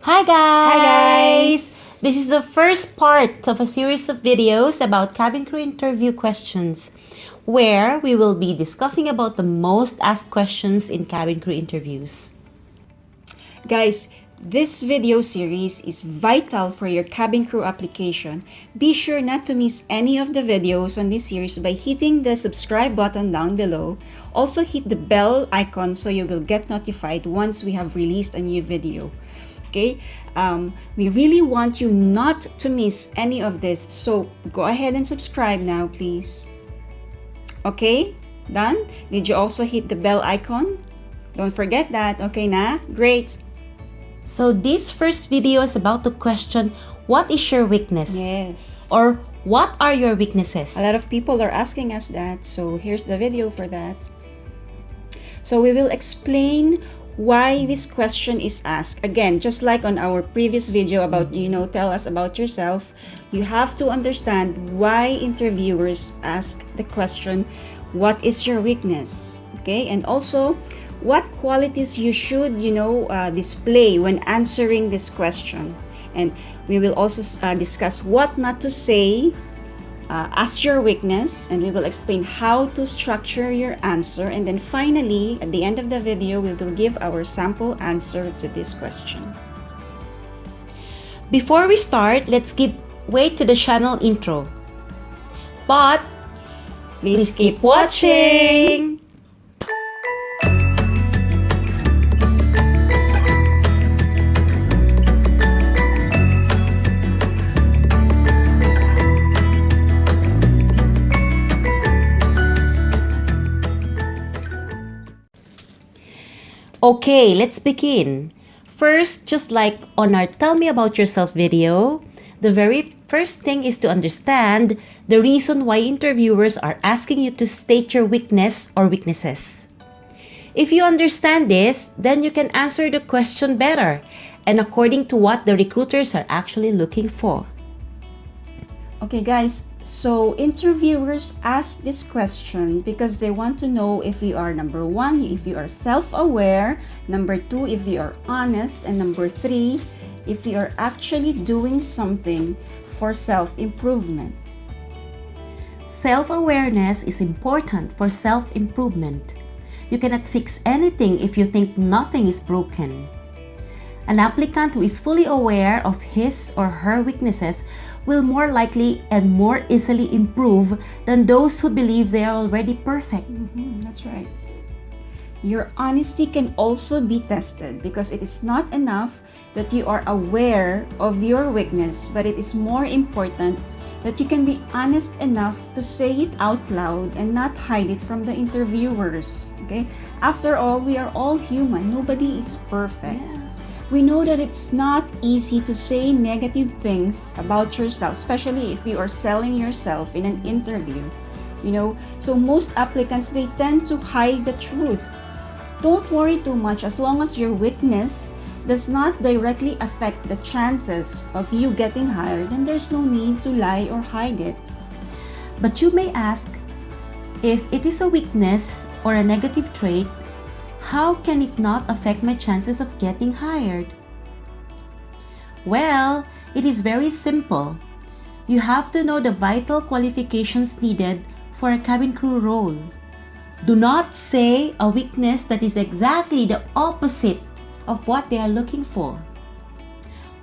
Hi Hi guys! guys! This is the first part of a series of videos about cabin crew interview questions, where we will be discussing about the most asked questions in cabin crew interviews. Guys, this video series is vital for your cabin crew application. Be sure not to miss any of the videos on this series by hitting the subscribe button down below. Also hit the bell icon so you will get notified once we have released a new video. Okay, we really want you not to miss any of this, so go ahead and subscribe now, please. Okay, done? Did you also hit the bell icon? Don't forget that, okay na? Great! So this first video is about the question, what is your weakness? Yes. Or what are your weaknesses? A lot of people are asking us that, so here's the video for that. So we will explain why this question is asked. Again, just like on our previous video about, tell us about yourself, you have to understand why interviewers ask the question, what is your weakness? Okay, and also what qualities you should, display when answering this question. And we will also discuss what not to say as your weakness, and we will explain how to structure your answer. And then finally, at the end of the video, we will give our sample answer to this question. Before we start, let's give way to the channel intro. But please keep watching! Okay, let's begin. First, just like on our Tell Me About Yourself video, the very first thing is to understand the reason why interviewers are asking you to state your weakness or weaknesses. If you understand this, then you can answer the question better and according to what the recruiters are actually looking for. Okay guys, so interviewers ask this question because they want to know if you are, number one, if you are self-aware, number two, if you are honest, and number three, if you are actually doing something for self-improvement. Self-awareness is important for self-improvement. You cannot fix anything if you think nothing is broken. An applicant who is fully aware of his or her weaknesses will more likely and more easily improve than those who believe they are already perfect. That's right. Your honesty can also be tested because it is not enough that you are aware of your weakness, but it is more important that you can be honest enough to say it out loud and not hide it from the interviewers. Okay? After all, we are all human. Nobody is perfect. Yeah. We know that it's not easy to say negative things about yourself, especially if you are selling yourself in an interview. So most applicants, they tend to hide the truth. Don't worry too much as long as your weakness does not directly affect the chances of you getting hired, and there's no need to lie or hide it. But you may ask, if it is a weakness or a negative trait, how can it not affect my chances of getting hired? Well, it is very simple. You have to know the vital qualifications needed for a cabin crew role. Do not say a weakness that is exactly the opposite of what they are looking for.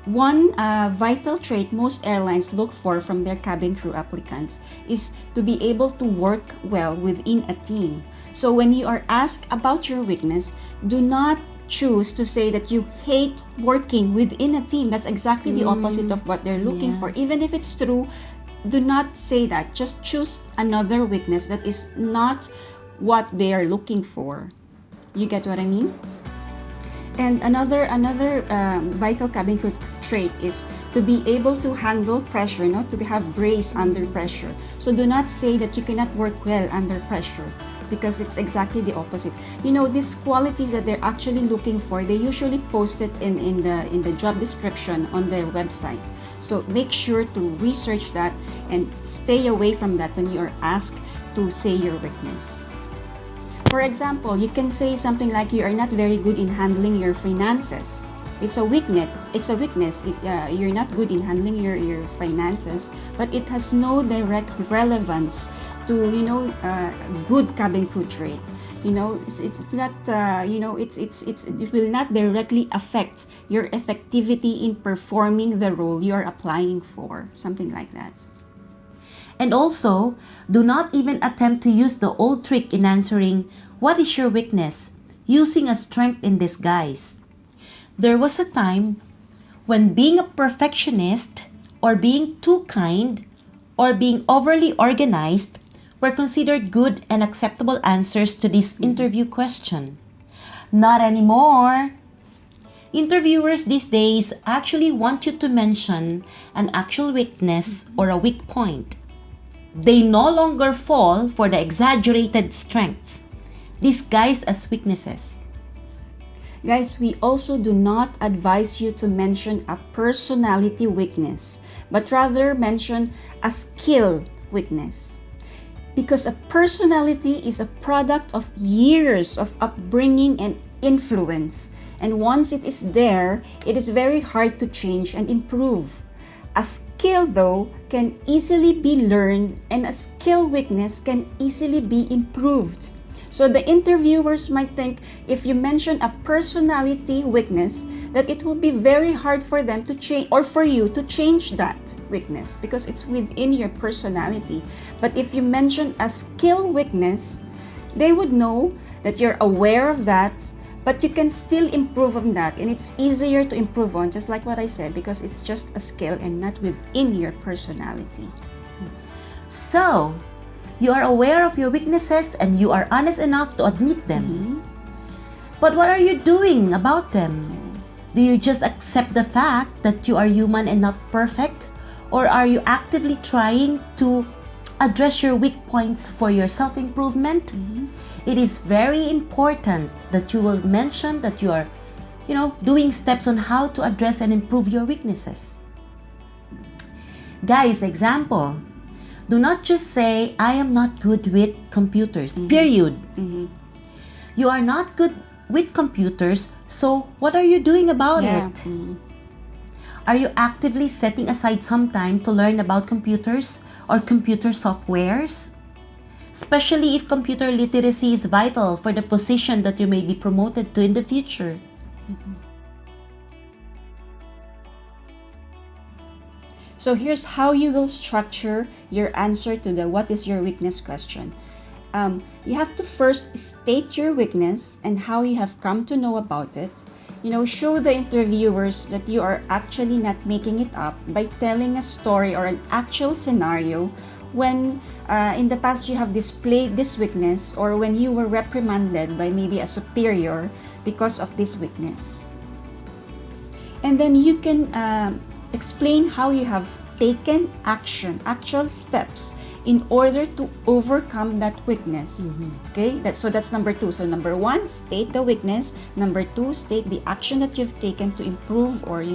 One vital trait most airlines look for from their cabin crew applicants is to be able to work well within a team. So when you are asked about your weakness, do not choose to say that you hate working within a team. That's exactly the opposite of what they're looking for. Even if it's true, do not say that. Just choose another weakness that is not what they are looking for. You get what I mean? And another vital cabin crew trait is to be able to handle pressure, to have grace under pressure. So do not say that you cannot work well under pressure, because it's exactly the opposite. These qualities that they're actually looking for, they usually post it in the job description on their websites. So make sure to research that and stay away from that when you are asked to say your weakness. For example, you can say something like you are not very good in handling your finances. It's a weakness. You're not good in handling your finances, but it has no direct relevance to good cabin crew trait. It's not it will not directly affect your effectivity in performing the role you're applying for, something like that. And also, do not even attempt to use the old trick in answering, "What is your weakness?" using a strength in disguise. There was a time when being a perfectionist, or being too kind, or being overly organized were considered good and acceptable answers to this interview question. Not anymore. Interviewers these days actually want you to mention an actual weakness or a weak point. They no longer fall for the exaggerated strengths disguised as weaknesses. Guys, we also do not advise you to mention a personality weakness, but rather mention a skill weakness. Because a personality is a product of years of upbringing and influence. And once it is there, it is very hard to change and improve. A skill, though, can easily be learned, and a skill weakness can easily be improved. So the interviewers might think if you mention a personality weakness, that it will be very hard for them to change, or for you to change that weakness, because it's within your personality. But if you mention a skill weakness, they would know that you're aware of that, but you can still improve on that, and it's easier to improve on, just like what I said, because it's just a skill and not within your personality. So, you are aware of your weaknesses and you are honest enough to admit them. But what are you doing about them? Do you just accept the fact that you are human and not perfect? Or are you actively trying to address your weak points for your self-improvement? It is very important that you will mention that you are, doing steps on how to address and improve your weaknesses. Guys, example. Do not just say, "I am not good with computers," period. You are not good with computers, so what are you doing about it? Are you actively setting aside some time to learn about computers or computer softwares? Especially if computer literacy is vital for the position that you may be promoted to in the future. So here's how you will structure your answer to the "what is your weakness" question. You have to first state your weakness and how you have come to know about it. Show the interviewers that you are actually not making it up by telling a story or an actual scenario when in the past you have displayed this weakness, or when you were reprimanded by maybe a superior because of this weakness. And then you can explain how you have taken actual steps in order to overcome that weakness. Okay, that's number 2. So number 1, state the weakness. Number 2, state the action that you've taken to improve or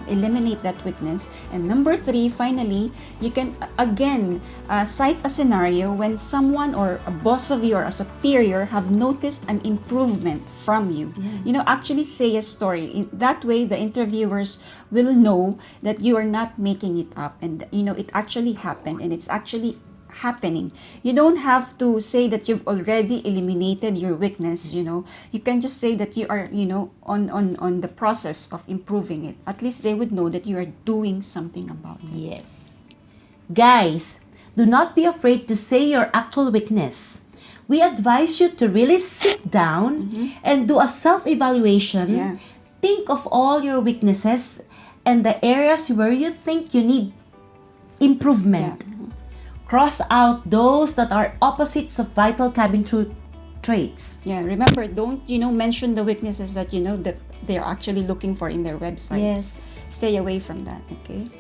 eliminate that weakness. And number 3, finally, you can again cite a scenario when someone or a boss of you or a superior have noticed an improvement from you. Actually say a story. In that way, the interviewers will know that you are not making it up, and it actually happened, and it's actually happening. You don't have to say that you've already eliminated your weakness. You can just say that you are on the process of improving it. At least they would know that you are doing something about it. Yes. Guys, do not be afraid to say your actual weakness. We advise you to really sit down and do a self-evaluation. Think of all your weaknesses and the areas where you think you need improvement. Cross out those that are opposites of vital cabin crew traits. Remember, don't mention the weaknesses that that they're actually looking for in their website. Stay away from that. Okay.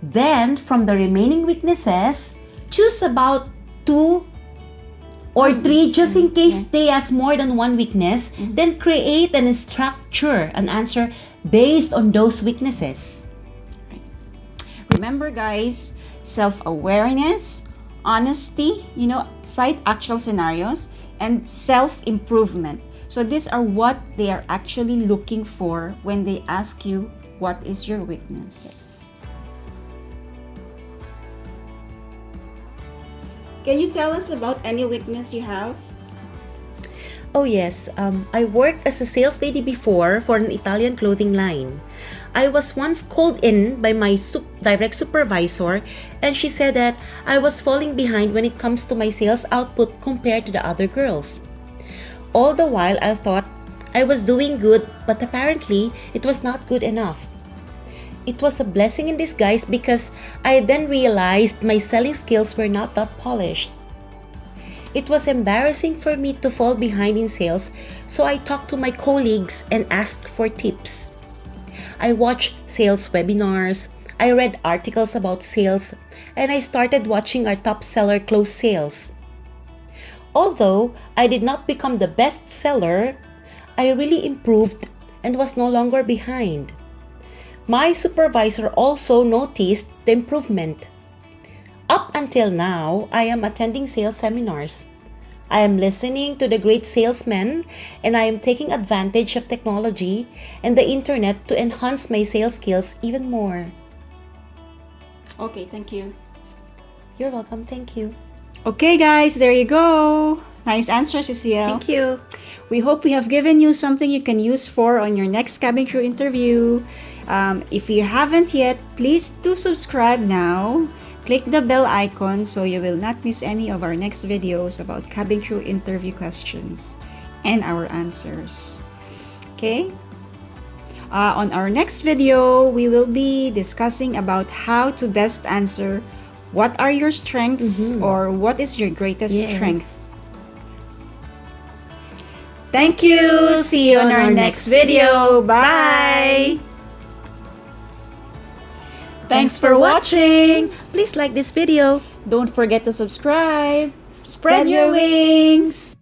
Then, from the remaining weaknesses, choose about 2 or 3 just in case they ask more than one weakness. Then create and structure an answer based on those weaknesses. Remember, guys, self-awareness, honesty, cite actual scenarios, and self-improvement. So these are what they are actually looking for when they ask you, what is your weakness? Can you tell us about any weakness you have? Oh yes, I worked as a sales lady before for an Italian clothing line. I was once called in by my direct supervisor, and she said that I was falling behind when it comes to my sales output compared to the other girls. All the while I thought I was doing good, but apparently it was not good enough. It was a blessing in disguise because I then realized my selling skills were not that polished. It was embarrassing for me to fall behind in sales, so I talked to my colleagues and asked for tips. I watched sales webinars, I read articles about sales, and I started watching our top seller close sales. Although I did not become the best seller, I really improved and was no longer behind. My supervisor also noticed the improvement. Up until now, I am attending sales seminars. I am listening to the great salesmen, and I am taking advantage of technology and the internet to enhance my sales skills even more. Okay, thank you. You're welcome. Thank you. Okay guys, there you go. Nice answer, Cecile. Thank you. We hope we have given you something you can use for on your next cabin crew interview. If you haven't yet, please do subscribe now. Click the bell icon so you will not miss any of our next videos about cabin crew interview questions and our answers. Okay? On our next video, we will be discussing about how to best answer what are your strengths or what is your greatest strength. Thank you. See you on our next video. Bye. Thanks for watching. Please like this video. Don't forget to subscribe. Spread your wings.